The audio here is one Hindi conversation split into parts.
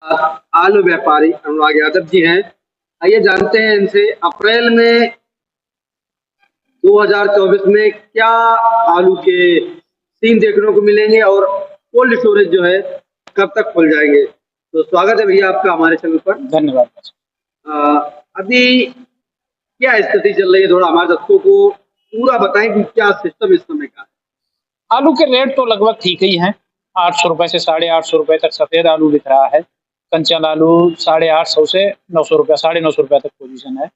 आलू व्यापारी अनुराग यादव जी हैं। आइए जानते हैं इनसे अप्रैल में 2024 में क्या आलू के सीन देखने को मिलेंगे और कोल्ड स्टोरेज जो है कब तक खुल जाएंगे। तो स्वागत है भैया आपका हमारे चैनल पर। धन्यवाद। अभी क्या स्थिति चल रही है, थोड़ा हमारे दर्शकों को पूरा बताएं कि क्या सिस्टम इस समय का है। आलू के रेट तो लगभग ठीक ही हैं। 800 रुपए से 850 रुपए तक सफेद आलू बिक रहा है। कंचन आलू 850 से 900 रुपया 950 रुपए तक पोजीशन है।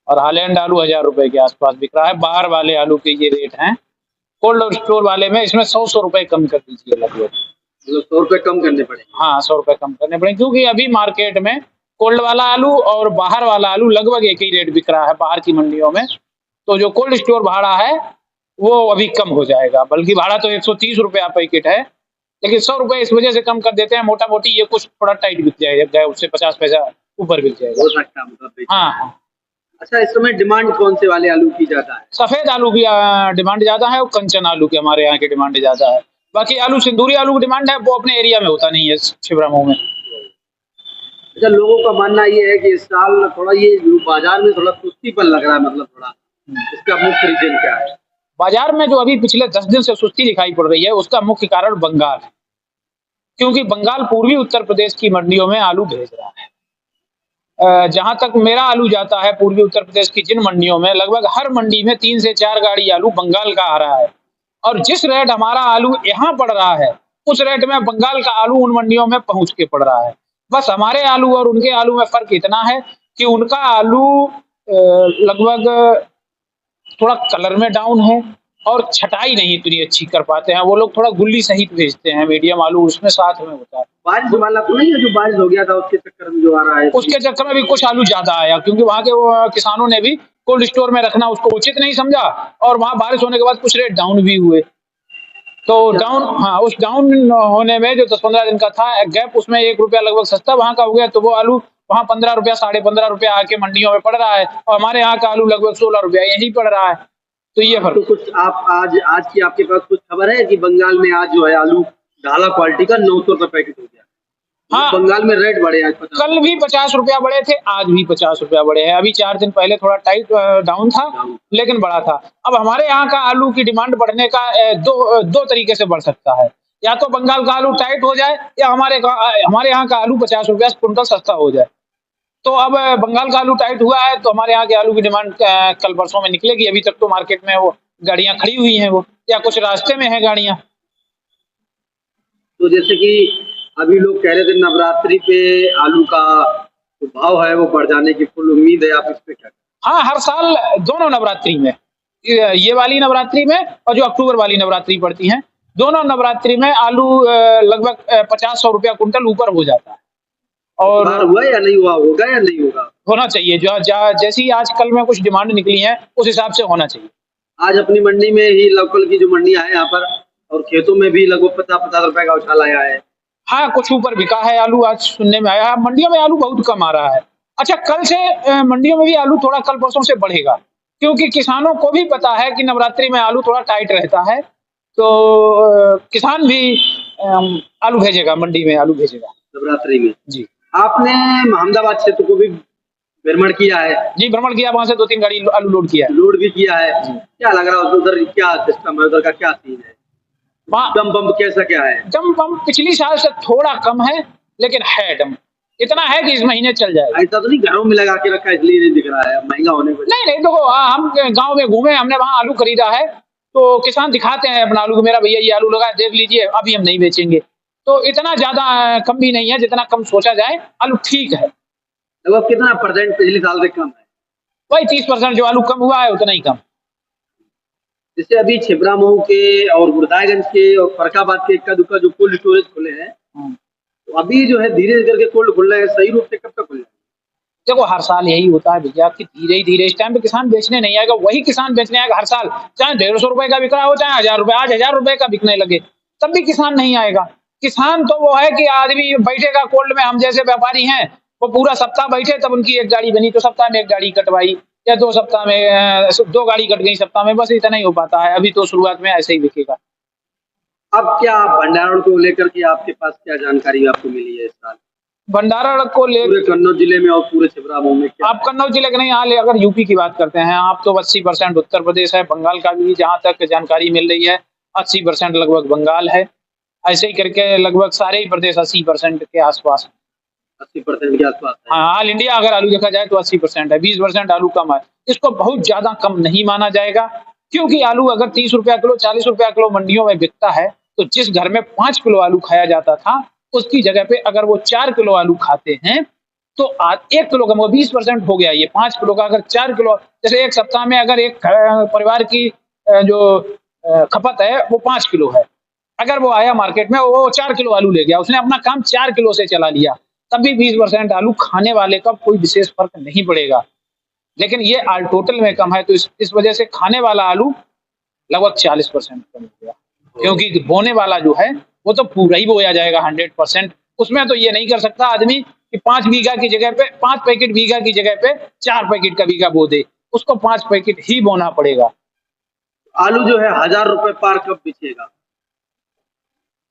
और हालैंड आलू 1000 रुपए के आसपास बिक रहा है। बाहर वाले आलू के ये रेट हैं। कोल्ड स्टोर वाले में इसमें 100 रुपए कम कर दीजिए लगभग। मतलब 100 रुपए कम करने पड़ेंगे। हाँ, 100 रुपए कम करने पड़ेंगे क्योंकि अभी मार्केट में कोल्ड वाला आलू और बाहर वाला आलू लगभग एक ही रेट बिक रहा है बाहर की मंडियों में। तो जो कोल्ड स्टोर भाड़ा है वो अभी कम हो जाएगा, बल्कि भाड़ा तो 130 रुपया पैकेट है, लेकिन 100 रुपए इस वजह से कम कर देते हैं मोटा मोटी ये कुछ थोड़ा टाइट बिक जाएगा, उससे 50 पैसा ऊपर बिक जाएगा। हो सकता है मतलब। हाँ। अच्छा, इस समय डिमांड कौन से वाले आलू की ज्यादा है? सफेद आलू की डिमांड ज्यादा है और कंचन आलू की हमारे यहाँ की डिमांड ज्यादा है। बाकी आलू सिंदूरी आलू की डिमांड है, वो अपने एरिया में होता नहीं है छिबरामऊ में। अच्छा, लोगों का मानना ये है कि इस साल थोड़ा ये बाजार में थोड़ा सुस्तीपन लग रहा है, मतलब थोड़ा इसका मुख्य रीजन क्या है? बाजार में जो अभी पिछले 10 दिन से सुस्ती दिखाई पड़ रही है उसका मुख्य कारण बंगाल है, क्योंकि बंगाल पूर्वी उत्तर प्रदेश की मंडियों में आलू भेज रहा है। जहां तक मेरा आलू जाता है पूर्वी उत्तर प्रदेश की जिन मंडियों में, लगभग हर मंडी में 3 से 4 गाड़ी आलू बंगाल का आ रहा है। और जिस रेट हमारा आलू यहाँ पड़ रहा है उस रेट में बंगाल का आलू उन मंडियों में पहुंच के पड़ रहा है। बस हमारे आलू और उनके आलू में फर्क इतना है कि उनका आलू लगभग थोड़ा कलर में डाउन है और छटाई नहीं इतनी अच्छी कर पाते हैं। वो लोग थोड़ा गुल्ली सहित भेजते हैं, मीडियम आलू उसमें साथ में होता है। बारिश वाला तो नहीं है, जो बारिश हो गया था उसके चक्कर में जो आ रहा है, उसके चक्कर में भी कुछ आलू ज्यादा आया, क्योंकि वहाँ के किसानों ने भी कोल्ड स्टोर में रखना उसको उचित नहीं समझा और वहाँ बारिश होने के बाद कुछ रेट डाउन भी हुए। तो डाउन, हाँ, उस डाउन होने में जो 10-15 दिन का था गैप, उसमें 1 रुपया लगभग सस्ता वहाँ का हो गया, तो वो आलू वहाँ 15 रुपया 15.5 रुपया आके मंडियों में पड़ रहा है और हमारे यहाँ का आलू लगभग 16 रुपया यही पड़ रहा है। तो ये फर्क। तो कुछ आप आज की आपके पास कुछ खबर है कि बंगाल में आज जो है आलू ढाला क्वालिटी का 900 रुपए पैकेट हो गया? हाँ, बंगाल में रेट बढ़े आज। कल भी 50 रुपया बढ़े थे, आज भी 50 रुपया बढ़े हैं। अभी 4 दिन पहले थोड़ा टाइट डाउन था लेकिन बढ़ा था। अब हमारे यहाँ का आलू की डिमांड बढ़ने का दो तरीके से बढ़ सकता है, या तो बंगाल का आलू टाइट हो जाए या हमारे यहाँ का आलू 50 रुपया क्विंटल सस्ता हो जाए। तो अब बंगाल का आलू टाइट हुआ है तो हमारे यहाँ के आलू की डिमांड कल परसों में निकलेगी। अभी तक तो मार्केट में वो गाड़ियां खड़ी हुई हैं, वो या कुछ रास्ते में है गाड़ियां। तो जैसे कि अभी लोग कह रहे थे नवरात्रि पे आलू का जो भाव है वो बढ़ जाने की फुल उम्मीद है, आप इस पे क्या? हाँ, हर साल दोनों नवरात्रि में, ये वाली नवरात्रि में और जो अक्टूबर वाली नवरात्रि पड़ती है, दोनों नवरात्रि में आलू लगभग 50-100 रुपया कुंटल ऊपर हो जाता है। और हुआ या नहीं हुआ, होगा या नहीं होगा? होना चाहिए। जो जैसी आज कल में कुछ डिमांड निकली है उस हिसाब से होना चाहिए। आज अपनी मंडी में ही लोकल की जो मंडियां हैं यहाँ पर और खेतों में भी लगभग 50-50 रुपए का उछाल आया है। हाँ, कुछ ऊपर बिका है आलू, आज सुनने में आया है। मंडियों में आलू बहुत कम आ रहा है। अच्छा, कल से मंडियों में भी आलू थोड़ा कल परसों से बढ़ेगा, क्योंकि किसानों को भी पता है कि नवरात्रि में आलू थोड़ा टाइट रहता है, तो किसान भी आलू भेजेगा, मंडी में आलू भेजेगा नवरात्रि में। जी। आपने अहमदाबाद क्षेत्र को भी भ्रमण किया है? जी, भ्रमण किया, वहाँ से 2-3 गाड़ी आलू लोड किया है। लोड भी किया है। क्या लग रहा है उधर, क्या सिस्टम है उधर का, क्या सीन है? दम पंप कैसा क्या है? दम पंप पिछली साल से थोड़ा कम है, लेकिन है दम इतना है कि इस महीने चल जाएगा। ऐसा तो नहीं घरों में लगा के रखा इसलिए नहीं दिख रहा है महंगा होने को? नहीं, देखो, हम गांव में घूमे, हमने वहाँ आलू खरीदा है, तो किसान दिखाते हैं अपना आलू, मेरा भैया ये आलू लगा है, देख लीजिए, अभी हम नहीं बेचेंगे। तो इतना ज्यादा कम भी नहीं है जितना कम सोचा जाए। आलू ठीक है। लगभग कितना % पिछले साल से कम है? वही 30% जो आलू कम हुआ है उतना ही कम। जैसे अभी छिबरामऊ के और गुरदायगंज के और फरकाबाद के इक्का दुक्का जो कोल्ड स्टोरेज खुले हैं, तो अभी जो है धीरे धीरे करके कोल्ड खुल रहे हैं, सही रूप से कब तक खुल जाएंगे? देखो, हर साल यही होता है भैया कि धीरे ही धीरे, इस टाइम पे किसान बेचने नहीं आएगा, वही किसान बेचने आएगा हर साल, चाहे 150 रुपए का बिक रहा हो चाहे 1000 रुपए। आज 1000 रुपए का बिकने लगे तब भी किसान नहीं आएगा। किसान तो वो है कि आदमी बैठेगा कोल्ड में, हम जैसे व्यापारी हैं वो पूरा सप्ताह बैठे, तब उनकी एक गाड़ी बनी तो सप्ताह में एक गाड़ी कटवाई, या 2 सप्ताह में 2 गाड़ी कट गई सप्ताह में, बस इतना ही हो पाता है। अभी तो शुरुआत में ऐसे ही बिकेगा। अब क्या भंडारण को लेकर के आपके पास क्या जानकारी आपको मिली है इस साल? भंडारण को ले पूरे कन्नौज जिले में और पूरे छिबरा मऊ में क्या आप कन्नौज जिले के नहीं, यहाँ अगर यूपी की बात करते हैं आप तो 80% उत्तर प्रदेश है, बंगाल का भी जहाँ तक जानकारी मिल रही है 80% लगभग बंगाल है। ऐसे ही करके लगभग सारे ही प्रदेश 80% के आसपास। 80% के आसपास है? हाँ, ऑल इंडिया अगर आलू देखा जाए तो 80% है, 20% आलू कम है। इसको बहुत ज्यादा कम नहीं माना जाएगा, क्योंकि आलू अगर 30 रुपया किलो 40 रुपया किलो मंडियों में बिकता है तो जिस घर में 5 किलो आलू खाया जाता था उसकी जगह पे अगर वो 4 किलो आलू खाते हैं तो आज 1 किलो कम, 20% हो गया। ये 5 किलो का अगर 4 किलो, जैसे एक सप्ताह में अगर एक परिवार की जो खपत है वो 5 किलो है, अगर वो आया मार्केट में वो 4 किलो आलू ले गया, उसने अपना काम 4 किलो से चला लिया, तब भी 20% आलू खाने वाले का कोई विशेष फर्क नहीं पड़ेगा। लेकिन ये आल टोटल में कम है तो इस वजह से खाने वाला आलू लगभग 40% कम हो गया, क्योंकि बोने वाला जो है वो तो पूरा ही बोया जाएगा 100%। उसमें तो ये नहीं कर सकता आदमी कि 5 बीघा की जगह पे 5 पैकेट बीघा की जगह पे 4 पैकेट का बीघा बो दे, उसको 5 पैकेट ही बोना पड़ेगा। आलू जो है 1000 रुपए पार कब बिकेगा?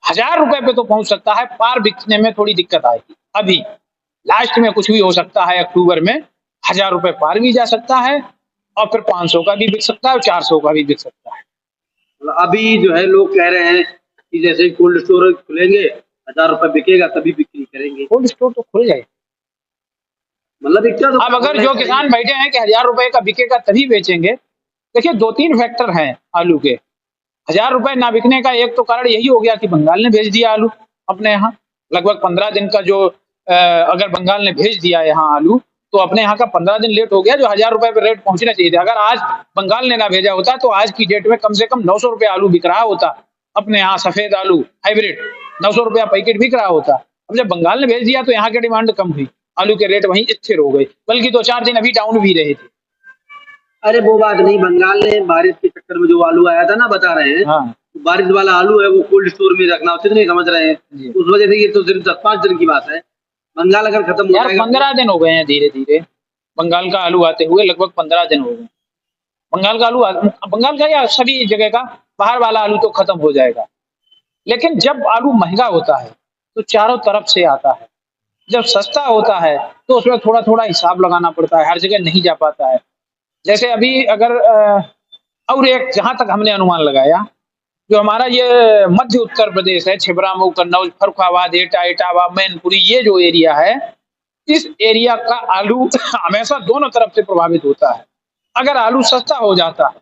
1000 रुपए पे तो पहुंच सकता है, पार बिकने में थोड़ी दिक्कत आएगी। अभी लास्ट में कुछ भी हो सकता है, अक्टूबर में 1000 रुपए पार भी जा सकता है और फिर 500 का भी बिक सकता है और 400 का भी बिक सकता है। अभी जो है लोग कह रहे हैं कि जैसे कोल्ड स्टोरेज खुलेंगे 1000 रुपए बिकेगा तभी बिक्री करेंगे। कोल्ड स्टोर तो खुल जाए, मतलब इतना तो अब अगर जो किसान बैठे हैं कि 1000 रुपए का बिकेगा तभी बेचेंगे, देखिए 2-3 फैक्टर हैं आलू के। 1000 रुपए ना बिकने का एक तो कारण यही हो गया कि बंगाल ने भेज दिया आलू अपने यहाँ। लगभग 15 दिन का जो अगर बंगाल ने भेज दिया यहाँ आलू तो अपने यहाँ का 15 दिन लेट हो गया, जो 1000 रुपए पे रेट पहुंचना चाहिए था। अगर आज बंगाल ने ना भेजा होता तो आज की डेट में कम से कम 900 रुपए आलू बिक रहा होता अपने यहाँ, सफेद आलू हाइब्रिड 900 रुपया पैकेट बिक रहा होता। अब जब बंगाल ने भेज दिया तो यहाँ की डिमांड कम हुई, आलू के रेट वहीं स्थिर हो गए, बल्कि 2-4 दिन अभी डाउन भी रहे थे। अरे वो बात नहीं, बंगाल ने बारिश के चक्कर में जो आलू आया था ना, बता रहे हैं हाँ, बारिश वाला आलू है वो कोल्ड स्टोर में रखना उचित नहीं समझ रहे हैं, उस वजह से ये तो सिर्फ 10-5 दिन की बात है। बंगाल अगर खत्म हो यार जाएगा 15 दिन हो गए हैं धीरे धीरे बंगाल का आलू आते हुए, लगभग 15 दिन हो गए। बंगाल का या सभी जगह का बाहर वाला आलू तो खत्म हो जाएगा। लेकिन जब आलू महंगा होता है तो चारों तरफ से आता है, जब सस्ता होता है तो उसमें थोड़ा थोड़ा हिसाब लगाना पड़ता है, हर जगह नहीं जा पाता है। जैसे अभी अगर और एक जहां तक हमने अनुमान लगाया, जो हमारा ये मध्य उत्तर प्रदेश है, छिबरा मऊ कन्नौज फर्रुखाबाद एटा इटावा मैनपुरी, ये जो एरिया है इस एरिया का आलू हमेशा दोनों तरफ से प्रभावित होता है। अगर आलू सस्ता हो जाता है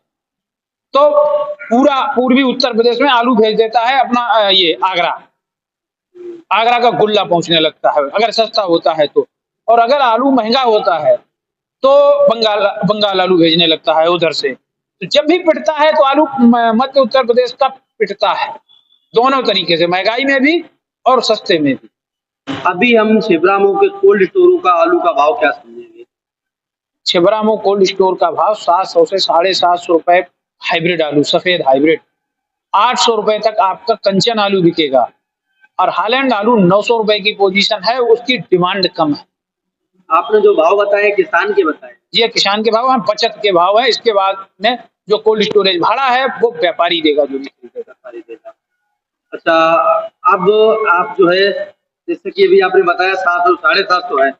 तो पूरा पूर्वी उत्तर प्रदेश में आलू भेज देता है अपना ये आगरा का गुल्ला पहुंचने लगता है अगर सस्ता होता है तो। और अगर आलू महंगा होता है तो बंगाल आलू भेजने लगता है उधर से। तो जब भी पिटता है तो आलू मध्य उत्तर प्रदेश का पिटता है, दोनों तरीके से, महंगाई में भी और सस्ते में भी। अभी हम छिबरा मऊ के कोल्ड स्टोरों का आलू का भाव क्या समझेंगे? छिबरा मऊ कोल्ड स्टोर का भाव 700 से 750 रुपए हाइब्रिड आलू, सफेद हाइब्रिड। 800 रुपए तक आपका कंचन आलू बिकेगा और हालैंड आलू 900 रुपए की पोजीशन है, उसकी डिमांड कम है। आपने जो भाव बताए किसान के बताए? ये किसान के भाव हैं, बचत के भाव है। इसके बाद में जो कोल्ड स्टोरेज भाड़ा है वो व्यापारी देगा, जो भी व्यापारी देगा। अच्छा, अब आप जो है जैसे कि अभी आपने बताया 700 750 है,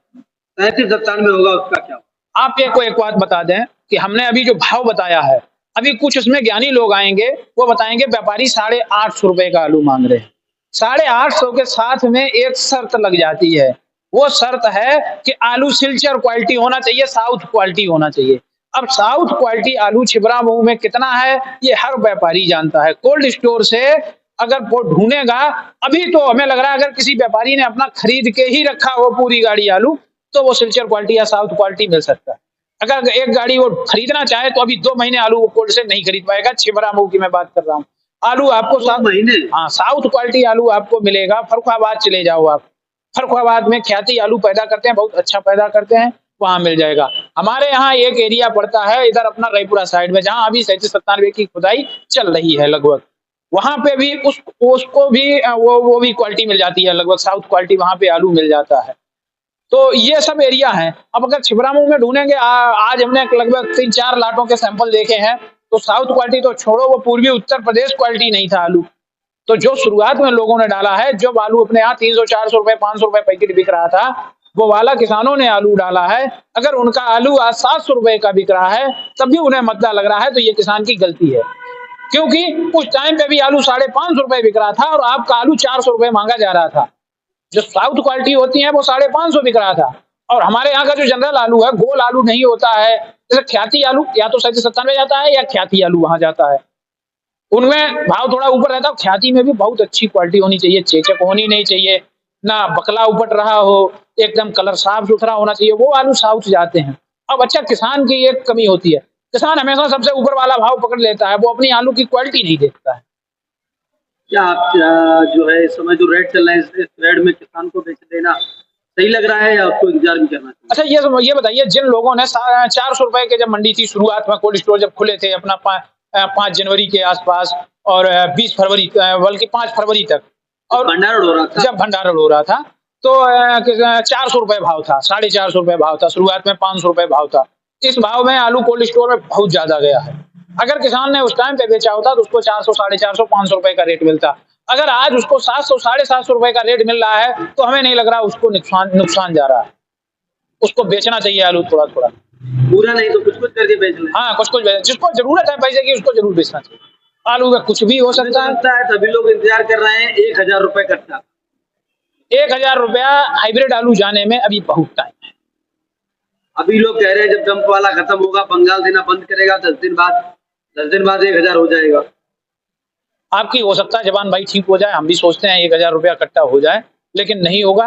37-97 होगा, उसका क्या? आप को एक बात बता दें कि हमने अभी जो भाव बताया है, अभी कुछ उसमें ज्ञानी लोग आएंगे वो बताएंगे व्यापारी 850 रुपए का आलू मांग रहे हैं। 850 के साथ में एक शर्त लग जाती है, वो शर्त है कि आलू सिल्चर क्वालिटी होना चाहिए, साउथ क्वालिटी होना चाहिए। अब साउथ क्वालिटी आलू छिबरा मऊ में कितना है ये हर व्यापारी जानता है। कोल्ड स्टोर से अगर वो ढूंढेगा, अभी तो हमें लग रहा है अगर किसी व्यापारी ने अपना खरीद के ही रखा हो पूरी गाड़ी आलू तो वो सिल्चर क्वालिटी या साउथ क्वालिटी मिल सकता है। अगर एक गाड़ी वो खरीदना चाहे तो अभी 2 महीने आलू वो कोल्ड से नहीं खरीद पाएगा। छिबरा मऊ की मैं बात कर रहा हूँ, आलू आपको 2 महीने? हाँ, साउथ क्वालिटी आलू आपको मिलेगा। फर्रुखाबाद चले जाओ आप, फर्रुखाबाद में ख्याति आलू पैदा करते हैं, बहुत अच्छा पैदा करते हैं, वहां मिल जाएगा। हमारे यहाँ एक एरिया पड़ता है इधर अपना रायपुरा साइड में, जहाँ अभी 37-97 की खुदाई चल रही है लगभग, वहां पे भी उसको भी वो भी क्वालिटी मिल जाती है, लगभग साउथ क्वालिटी वहां पे आलू मिल जाता है। तो ये सब एरिया है। अब अगर छिबरा मऊ में ढूंढेंगे, आज हमने लगभग 3-4 लाटों के सैंपल देखे हैं, तो साउथ क्वालिटी तो छोड़ो, वो पूर्वी उत्तर प्रदेश क्वालिटी नहीं था आलू। तो जो शुरुआत में लोगों ने डाला है, जब आलू अपने यहाँ 300-400 रुपए 500 रुपए पैकेट बिक रहा था, वो वाला किसानों ने आलू डाला है। अगर उनका आलू आज 700 रुपए का बिक रहा है तब भी उन्हें मद्दा लग रहा है, तो ये किसान की गलती है। क्योंकि उस टाइम पे भी आलू 550 रुपए बिक रहा था और आपका आलू 400 रुपए मांगा जा रहा था। जो साउथ क्वालिटी होती है वो 550 बिक रहा था। और हमारे यहाँ का जो जनरल आलू है, गोल आलू नहीं होता है, जैसे ख्याति आलू या तो 97 जाता है या ख्याति आलू वहां जाता है, उनमें भाव थोड़ा ऊपर रहता है। ख्याति में भी बहुत अच्छी क्वालिटी होनी चाहिए, चेचक होनी नहीं चाहिए, ना बकला उपट रहा हो, एकदम कलर साफ सुथरा होना चाहिए, वो आलू साउथ जाते हैं। अब अच्छा, किसान की एक कमी होती है, किसान हमेशा सबसे ऊपर वाला भाव पकड़ लेता है, वो अपनी आलू की क्वालिटी नहीं देखता है। क्या आप जो है इस समय जो रेट चल रहा है, इस रेट में किसान को बेच देना सही लग रहा है या आपको इंतजार भी करना चाहिए? अच्छा, ये बताइए, जिन लोगों ने 400 रुपए के जब मंडी थी शुरुआत में, कोल्ड स्टोर जब खुले थे अपना 5 जनवरी के आसपास और 20 फरवरी, बल्कि 5 फरवरी तक, और भंडारण हो रहा था, जब भंडारण हो रहा था तो 400 रुपए भाव था, 450 रुपए भाव था, शुरुआत में 500 रुपए भाव था। इस भाव में आलू कोल्ड स्टोर में बहुत ज्यादा गया है। अगर किसान ने उस टाइम पे बेचा होता तो उसको 400, 450, 500 रुपए का रेट मिलता। अगर आज उसको 700, 750 रुपए का रेट मिल रहा है तो हमें नहीं लग रहा उसको नुकसान जा रहा है। उसको बेचना चाहिए आलू थोड़ा थोड़ा, पूरा नहीं तो कुछ कुछ करके बेच लें। हाँ, कुछ कुछ, जिसको जरूरत है पैसे की उसको जरूर बेचना चाहिए। आलू में कुछ भी हो सकता है। सभी लोग इंतजार कर रहे हैं 1000 रुपए कट्टा। 1000 रुपया हाइब्रिड आलू जाने में अभी बहुत टाइम है। अभी लोग कह रहे हैं जब डंप वाला खत्म होगा, बंगाल देना बंद करेगा, 10 दिन बाद 1000 हो जाएगा। आपकी हो सकता है जवान भाई ठीक हो जाए, हम भी सोचते हैं 1000 रुपया कट्टा हो जाए, लेकिन नहीं होगा।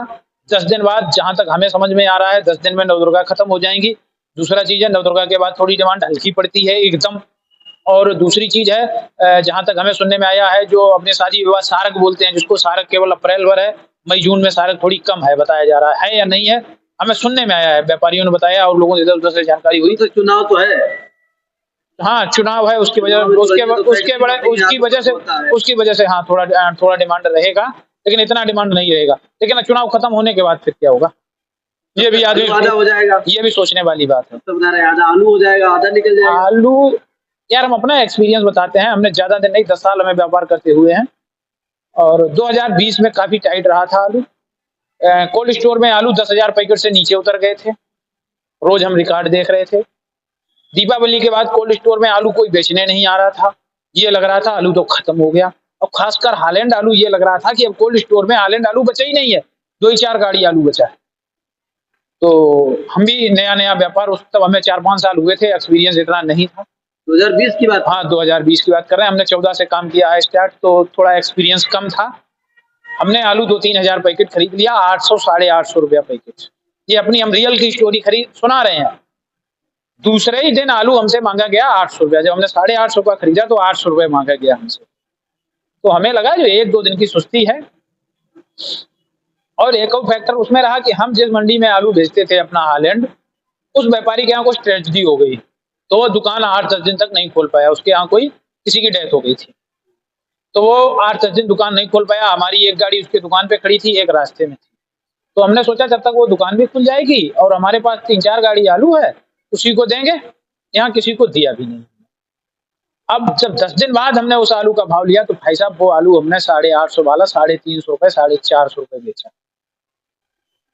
10 दिन बाद, जहां तक हमें समझ में आ रहा है, 10 दिन में नवदुर्गा खत्म हो जाएंगी। दूसरा चीज है, नवदुर्गा के बाद थोड़ी डिमांड हल्की पड़ती है एकदम। और दूसरी चीज है, जहां तक हमें सुनने में आया है, जो अपने शादी विवाह सारक बोलते हैं, जिसको सारक केवल अप्रैल भर है, मई जून में सारक थोड़ी कम है बताया जा रहा है या नहीं है, हमें सुनने में आया है, व्यापारियों ने बताया और लोगों से इधर उधर से जानकारी हुई। तो चुनाव तो है, हाँ चुनाव है, उसकी वजह से हाँ थोड़ा डिमांड रहेगा, लेकिन इतना डिमांड नहीं रहेगा। लेकिन चुनाव खत्म होने के बाद फिर क्या होगा, ये भी आदमी आधा हो जाएगा, ये भी सोचने वाली बात है। तो बता रहे आधा आलू हो जाएगा, आधा निकल जाएगा। आलू, यार हम अपना एक्सपीरियंस बताते हैं, हमने ज्यादा दिन नहीं, 10 साल हमें व्यापार करते हुए हैं, और 2020 में काफी टाइट रहा था आलू। कोल्ड स्टोर में आलू 10,000 पैकेट से नीचे उतर गए थे, रोज हम रिकॉर्ड देख रहे थे। दीपावली के बाद कोल्ड स्टोर में आलू कोई बेचने नहीं आ रहा था, ये लग रहा था आलू तो खत्म हो गया। और खासकर हालैंड आलू, ये लग रहा था कि अब कोल्ड स्टोर में हालैंड आलू बचा ही नहीं है, 2 ही 4 गाड़ी आलू बचा है। तो हम भी नया व्यापार, उस तब हमें 4-5 साल हुए थे, एक्सपीरियंस इतना नहीं था। 2020 की बात? हाँ 2020 की बात कर रहे हैं, हमने 14 से काम किया है स्टार्ट, तो थोड़ा एक्सपीरियंस कम था। हमने आलू 2-3 हजार पैकेट खरीद लिया, 800, 850 रुपया पैकेट। ये अपनी हम रियल की स्टोरी सुना रहे हैं। दूसरे ही दिन आलू हमसे मांगा गया 800 रुपया, जब हमने 850 का खरीदा तो 800 रुपये मांगा गया हमसे। तो हमें लगा जो 1-2 दिन की सुस्ती है। और एक और फैक्टर उसमें रहा कि हम जिस मंडी में आलू भेजते थे अपना हालैंड, उस व्यापारी के यहाँ कुछ ट्रेजेडी हो गई, तो वो दुकान 8-10 दिन तक नहीं खोल पाया। उसके यहाँ कोई किसी की डेथ हो गई थी, तो वो 8-10 दिन दुकान नहीं खोल पाया। हमारी एक गाड़ी उसकी दुकान पे खड़ी थी, एक रास्ते में थी। तो हमने सोचा जब तक वो दुकान भी खुल जाएगी और हमारे पास 3-4 गाड़ी आलू है, उसी को देंगे। यहाँ किसी को दिया भी नहीं। अब जब 10 दिन बाद हमने उस आलू का भाव लिया तो भाई साहब वो आलू हमने 850 वाला 350 रुपए, 450 रुपए बेचा।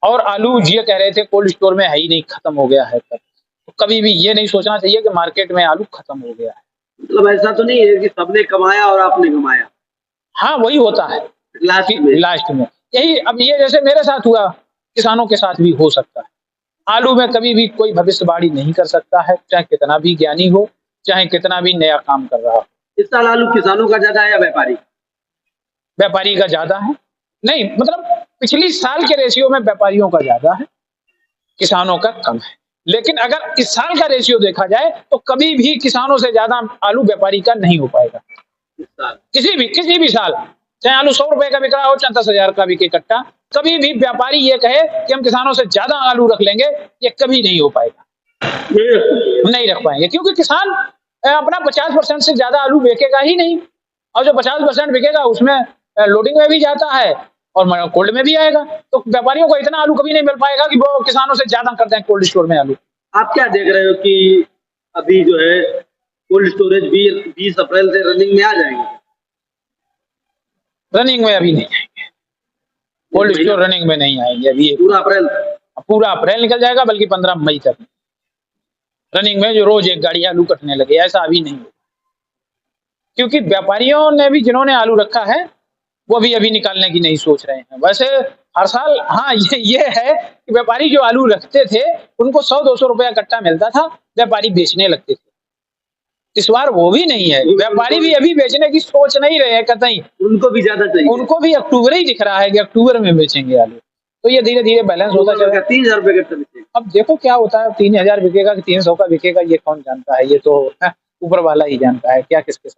और आलू ये कह रहे थे कोल्ड स्टोर में है ही नहीं, खत्म हो गया है। तब तो कभी भी ये नहीं सोचना चाहिए कि मार्केट में आलू खत्म हो गया है। मतलब ऐसा तो नहीं है कि सबने कमाया और आपने कमाया। हाँ वही होता है लास्ट में यही। अब ये जैसे मेरे साथ हुआ, किसानों के साथ भी हो सकता है। आलू में कभी भी कोई भविष्यवाणी नहीं कर सकता है, चाहे कितना भी ज्ञानी हो, चाहे कितना भी नया काम कर रहा हो। इस साल आलू किसानों का ज्यादा है या व्यापारी का ज्यादा है? नहीं, मतलब पिछली साल के रेशियो में व्यापारियों का ज्यादा है, किसानों का कम है। लेकिन अगर इस साल का रेशियो देखा जाए तो कभी भी किसानों से ज्यादा आलू व्यापारी का नहीं हो पाएगा। किसी भी साल, चाहे आलू 100 रुपए का बिक रहा हो, चाहे 10,000 का बिके कट्टा, कभी भी व्यापारी ये कहे कि हम किसानों से ज्यादा आलू रख लेंगे, ये कभी नहीं हो पाएगा। नहीं रख पाएंगे, क्योंकि किसान अपना 50% से ज्यादा आलू बेचेगा ही नहीं। और जो 50% बिकेगा उसमें लोडिंग में भी जाता है और कोल्ड में भी आएगा। तो व्यापारियों को इतना आलू कभी नहीं मिल पाएगा कि वो किसानों से ज्यादा कर दें कोल्ड स्टोर में आलू। आप क्या देख रहे हो कि अभी जो है कोल्ड स्टोरेज भी 20 अप्रैल से रनिंग में आ जाएंगे? रनिंग में अभी नहीं आएंगे, कोल्ड स्टोर रनिंग में नहीं आएंगे अभी। पूरा अप्रैल निकल जाएगा, बल्कि 15 मई तक रनिंग में जो रोज एक गाड़ी आलू कटने लगे, ऐसा अभी नहीं होगा। क्योंकि व्यापारियों ने भी, जिन्होंने आलू रखा है, वो भी अभी निकालने की नहीं सोच रहे हैं। वैसे हर साल, हाँ, ये है कि व्यापारी जो आलू रखते थे उनको 100-200 रुपया कट्टा मिलता था, व्यापारी बेचने लगते थे। इस बार वो भी नहीं है, व्यापारी भी अभी बेचने की सोच नहीं रहे हैं कतई। उनको भी ज्यादा चाहिए, उनको भी अक्टूबर ही दिख रहा है कि अक्टूबर में बेचेंगे आलू। तो ये धीरे धीरे बैलेंस होता चलेगा। 3000 रुपए का, अब देखो क्या होता है, 3000 बिकेगा कि 300 का बिकेगा, ये कौन जानता है, ये तो ऊपर वाला ही जानता है क्या किसके साथ।